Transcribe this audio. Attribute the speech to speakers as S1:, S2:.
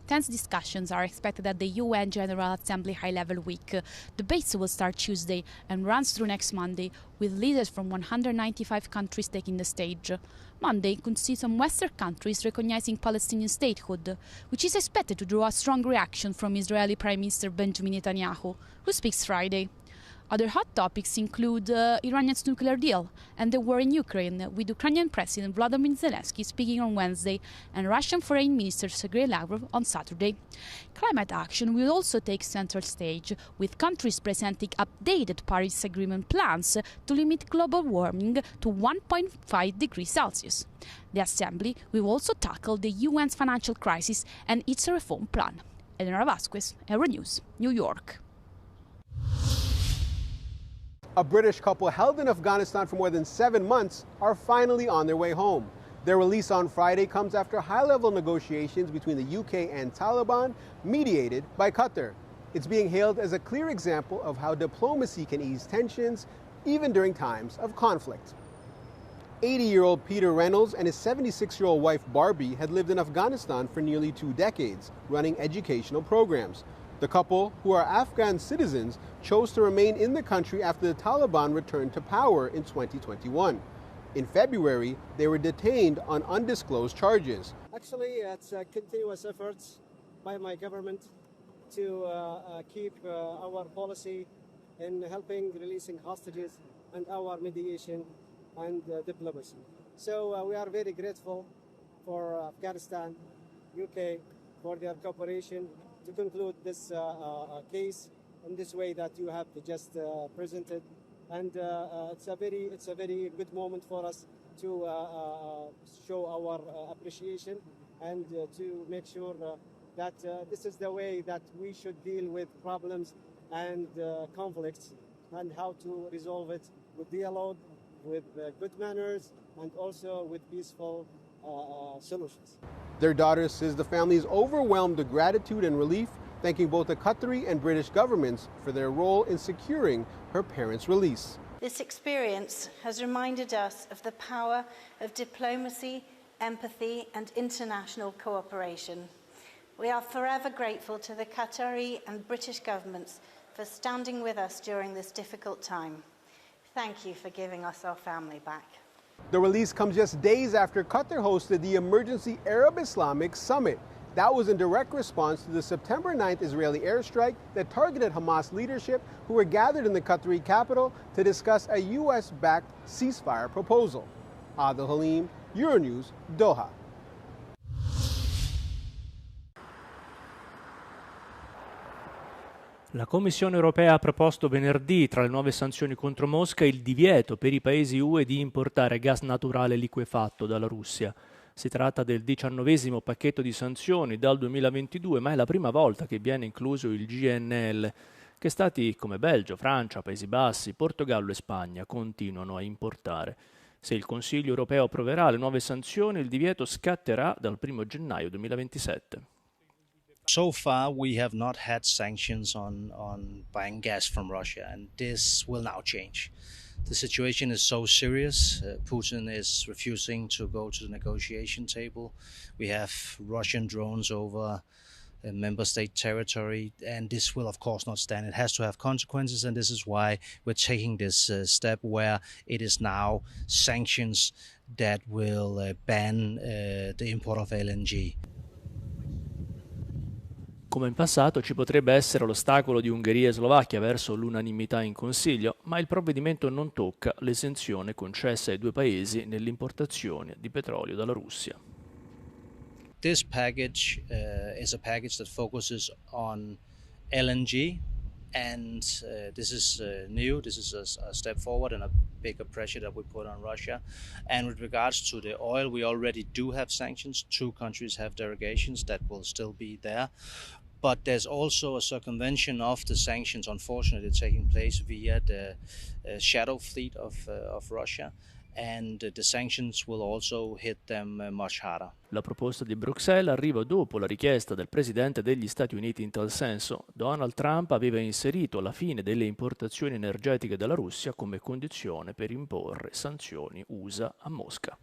S1: Tense discussions are expected at the UN General Assembly high-level week. Debates will start Tuesday and runs through next Monday, with leaders from 195 countries taking the stage. Monday could see some Western countries recognizing Palestinian statehood, which is expected to draw a strong reaction from Israeli Prime Minister Benjamin Netanyahu, who speaks Friday. Other hot topics include Iran's nuclear deal and the war in Ukraine, with Ukrainian President Volodymyr Zelensky speaking on Wednesday and Russian Foreign Minister Sergei Lavrov on Saturday. Climate action will also take center stage, with countries presenting updated Paris Agreement plans to limit global warming to 1.5 degrees Celsius. The Assembly will also tackle the UN's financial crisis and its reform plan. Eleonora Vasquez, Euronews, New York.
S2: A British couple held in Afghanistan for more than 7 months are finally on their way home. Their release on Friday comes after high-level negotiations between the UK and Taliban, mediated by Qatar. It's being hailed as a clear example of how diplomacy can ease tensions, even during times of conflict. 80-year-old Peter Reynolds and his 76-year-old wife Barbie had lived in Afghanistan for nearly 2 decades, running educational programs. The couple, who are Afghan citizens, chose to remain in the country after the Taliban returned to power in 2021. In February, they were detained on undisclosed charges.
S3: Actually, it's continuous efforts by my government to keep our policy in helping releasing hostages and our mediation and diplomacy. So we are very grateful for Afghanistan, UK, for their cooperation to conclude this case in this way that you have just presented, and it's a very good moment for us to show our appreciation and to make sure that this is the way that we should deal with problems and conflicts, and how to resolve it with dialogue, with good manners, and also with peaceful solutions.
S2: Their daughter says the family is overwhelmed with gratitude and relief, thanking both the Qatari and British governments for their role in securing her parents' release.
S4: This experience has reminded us of the power of diplomacy, empathy, and international cooperation. We are forever grateful to the Qatari and British governments for standing with us during this difficult time. Thank you for giving us our family back.
S2: The release comes just days after Qatar hosted the Emergency Arab-Islamic Summit. That was in direct response to the September 9th Israeli airstrike that targeted Hamas leadership, who were gathered in the Qatari capital to discuss a U.S.-backed ceasefire proposal. Adil Halim, Euronews, Doha.
S5: La Commissione europea ha proposto venerdì, tra le nuove sanzioni contro Mosca, il divieto per i paesi UE di importare gas naturale liquefatto dalla Russia. Si tratta del 19° pacchetto di sanzioni dal 2022, ma è la prima volta che viene incluso il GNL, che stati come Belgio, Francia, Paesi Bassi, Portogallo e Spagna continuano a importare. Se il Consiglio europeo approverà le nuove sanzioni, il divieto scatterà dal 1 gennaio 2027.
S6: So far, we have not had sanctions on buying gas from Russia, and this will now change. The situation is so serious. Putin is refusing to go to the negotiation table. We have Russian drones over member state territory, and this will of course not stand. It has to have consequences, and this is why we're taking this step where it is now sanctions that will ban the import of LNG.
S5: Come in passato ci potrebbe essere l'ostacolo di Ungheria e Slovacchia verso l'unanimità in Consiglio, ma il provvedimento non tocca l'esenzione concessa ai 2 paesi nell'importazione di petrolio dalla Russia.
S6: This package is a package that focuses on LNG, and this is new. This is a step forward and a bigger pressure that we put on Russia. And with regards to the oil, we already do have sanctions. 2 countries have derogations that will still be there. But there's also a circumvention of the sanctions, unfortunately, taking place via the shadow fleet of Russia. And the sanctions will also hit them much harder.
S5: La proposta di Bruxelles arriva dopo la richiesta del presidente degli Stati Uniti in tal senso. Donald Trump aveva inserito la fine delle importazioni energetiche dalla Russia come condizione per imporre sanzioni USA a Mosca.